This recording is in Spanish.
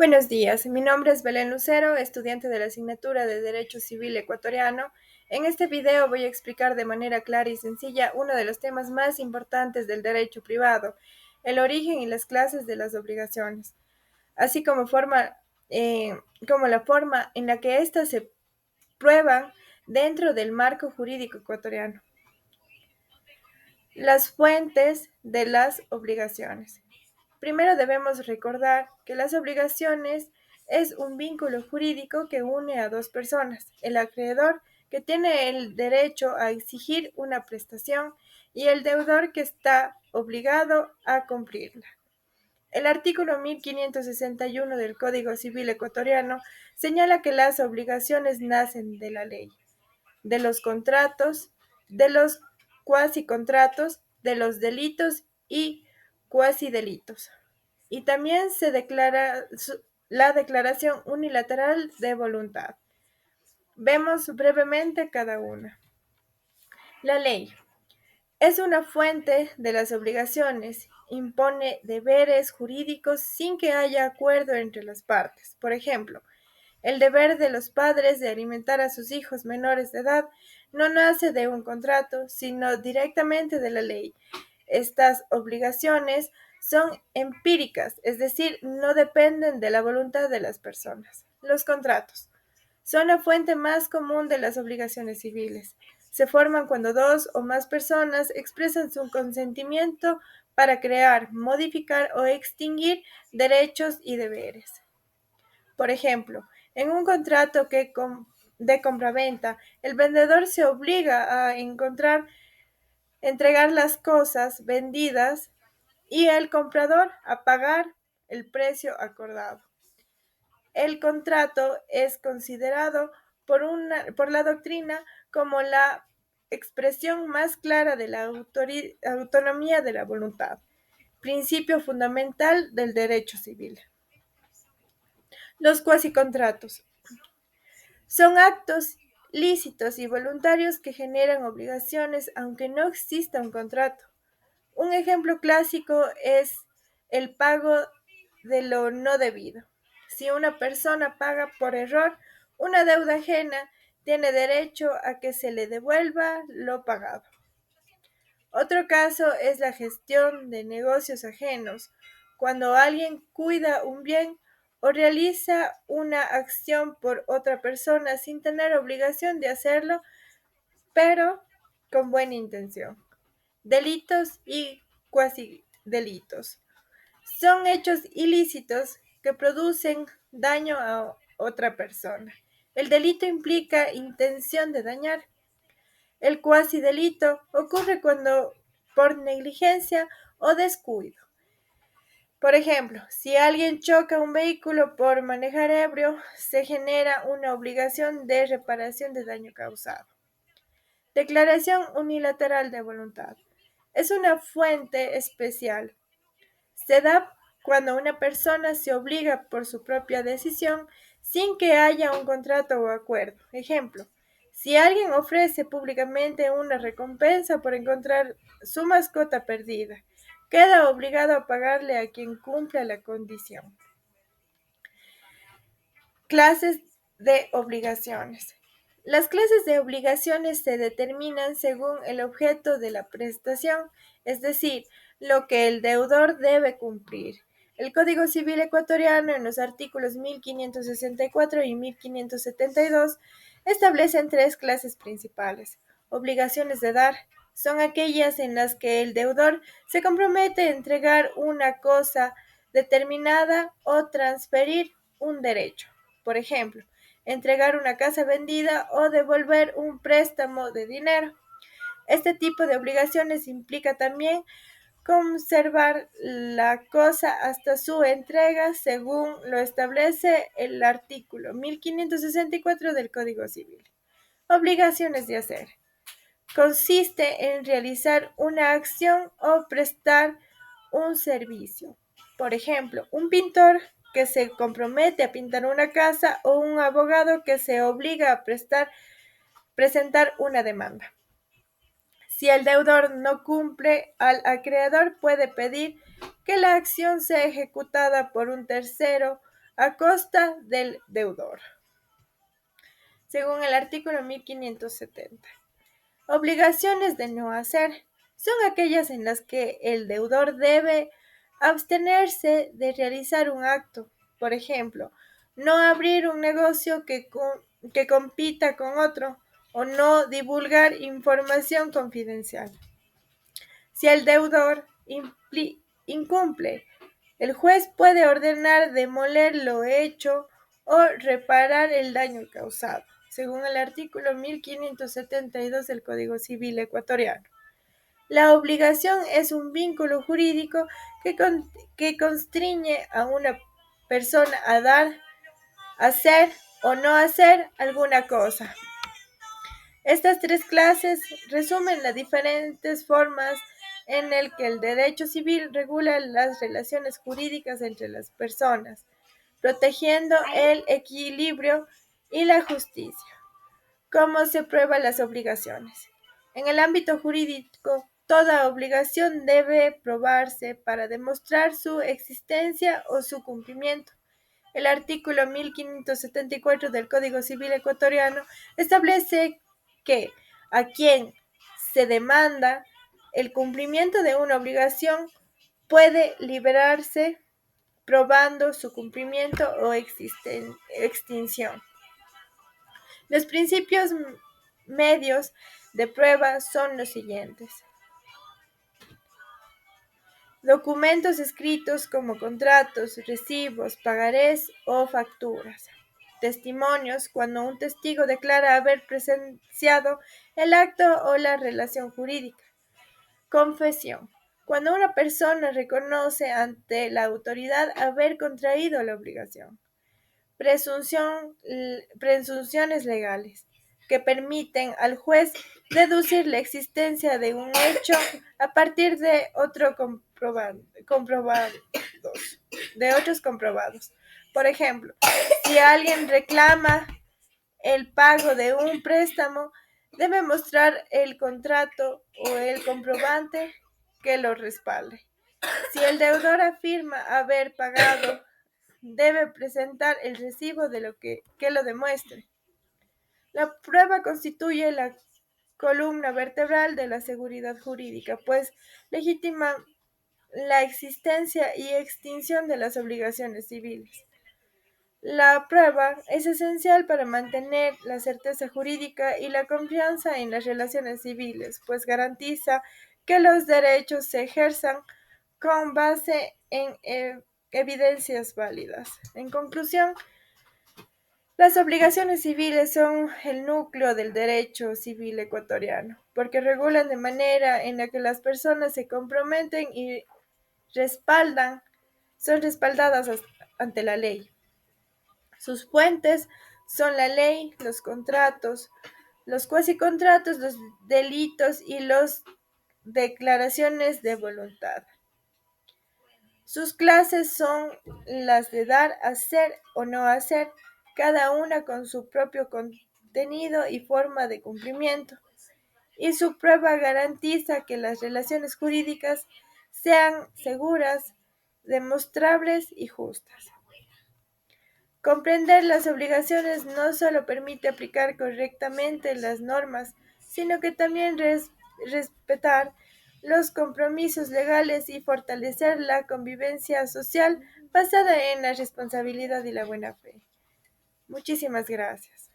Buenos días, mi nombre es Belén Lucero, estudiante de la asignatura de Derecho Civil Ecuatoriano. En este video voy a explicar de manera clara y sencilla uno de los temas más importantes del derecho privado, el origen y las clases de las obligaciones, así como la forma en la que éstas se prueban dentro del marco jurídico ecuatoriano. Las fuentes de las obligaciones. Primero debemos recordar que las obligaciones es un vínculo jurídico que une a dos personas, el acreedor que tiene el derecho a exigir una prestación y el deudor que está obligado a cumplirla. El artículo 1561 del Código Civil ecuatoriano señala que las obligaciones nacen de la ley, de los contratos, de los cuasicontratos, de los delitos y cuasidelitos. Y también se declara la declaración unilateral de voluntad. Vemos brevemente cada una. La ley es una fuente de las obligaciones, impone deberes jurídicos sin que haya acuerdo entre las partes. Por ejemplo, el deber de los padres de alimentar a sus hijos menores de edad no nace de un contrato, sino directamente de la ley. Estas obligaciones son empíricas, es decir, no dependen de la voluntad de las personas. Los contratos son la fuente más común de las obligaciones civiles. Se forman cuando dos o más personas expresan su consentimiento para crear, modificar o extinguir derechos y deberes. Por ejemplo, en un contrato de compraventa, el vendedor se obliga a entregar las cosas vendidas y el comprador a pagar el precio acordado. El contrato es considerado por la doctrina como la expresión más clara de la autonomía de la voluntad, principio fundamental del derecho civil. Los cuasicontratos son actos lícitos y voluntarios que generan obligaciones aunque no exista un contrato. Un ejemplo clásico es el pago de lo no debido. Si una persona paga por error una deuda ajena, tiene derecho a que se le devuelva lo pagado. Otro caso es la gestión de negocios ajenos, cuando alguien cuida un bien o realiza una acción por otra persona sin tener obligación de hacerlo, pero con buena intención. Delitos y cuasi delitos son hechos ilícitos que producen daño a otra persona. El delito implica intención de dañar. El cuasi delito ocurre cuando por negligencia o descuido. Por ejemplo, si alguien choca un vehículo por manejar ebrio, se genera una obligación de reparación de daño causado. Declaración unilateral de voluntad. Es una fuente especial. Se da cuando una persona se obliga por su propia decisión sin que haya un contrato o acuerdo. Ejemplo, si alguien ofrece públicamente una recompensa por encontrar su mascota perdida, queda obligado a pagarle a quien cumpla la condición. Clases de obligaciones. Las clases de obligaciones se determinan según el objeto de la prestación, es decir, lo que el deudor debe cumplir. El Código Civil ecuatoriano, en los artículos 1564 y 1572, establecen tres clases principales. Obligaciones de dar son aquellas en las que el deudor se compromete a entregar una cosa determinada o transferir un derecho. Por ejemplo, entregar una casa vendida o devolver un préstamo de dinero. Este tipo de obligaciones implica también conservar la cosa hasta su entrega según lo establece el artículo 1564 del Código Civil. Obligaciones de hacer. Consiste en realizar una acción o prestar un servicio. Por ejemplo, un pintor que se compromete a pintar una casa o un abogado que se obliga a presentar una demanda. Si el deudor no cumple, al acreedor puede pedir que la acción sea ejecutada por un tercero a costa del deudor, según el artículo 1570. Obligaciones de no hacer son aquellas en las que el deudor debe abstenerse de realizar un acto. Por ejemplo, no abrir un negocio que compita con otro o no divulgar información confidencial. Si el deudor incumple, el juez puede ordenar demoler lo hecho o reparar el daño causado, según el artículo 1572 del Código Civil ecuatoriano. La obligación es un vínculo jurídico que constriñe a una persona a dar, hacer o no hacer alguna cosa. Estas tres clases resumen las diferentes formas en el que el derecho civil regula las relaciones jurídicas entre las personas, protegiendo el equilibrio y la justicia. ¿Cómo se prueban las obligaciones? En el ámbito jurídico, toda obligación debe probarse para demostrar su existencia o su cumplimiento. El artículo 1574 del Código Civil ecuatoriano establece que a quien se demanda el cumplimiento de una obligación puede liberarse probando su cumplimiento o extinción. Los principios medios de prueba son los siguientes: documentos escritos como contratos, recibos, pagarés o facturas. Testimonios, cuando un testigo declara haber presenciado el acto o la relación jurídica. Confesión, cuando una persona reconoce ante la autoridad haber contraído la obligación. Presunciones legales, que permiten al juez deducir la existencia de un hecho a partir de otros comprobados. Por ejemplo, si alguien reclama el pago de un préstamo, debe mostrar el contrato o el comprobante que lo respalde. Si el deudor afirma haber pagado, debe presentar el recibo de que lo demuestre. La prueba constituye la columna vertebral de la seguridad jurídica, pues legitima la existencia y extinción de las obligaciones civiles. La prueba es esencial para mantener la certeza jurídica y la confianza en las relaciones civiles, pues garantiza que los derechos se ejerzan con base en evidencias válidas. En conclusión, las obligaciones civiles son el núcleo del derecho civil ecuatoriano, porque regulan de manera en la que las personas se comprometen y son respaldadas ante la ley. Sus fuentes son la ley, los contratos, los cuasicontratos, los delitos y las declaraciones de voluntad. Sus clases son las de dar, hacer o no hacer, cada una con su propio contenido y forma de cumplimiento, y su prueba garantiza que las relaciones jurídicas sean seguras, demostrables y justas. Comprender las obligaciones no solo permite aplicar correctamente las normas, sino que también respetar los compromisos legales y fortalecer la convivencia social basada en la responsabilidad y la buena fe. Muchísimas gracias.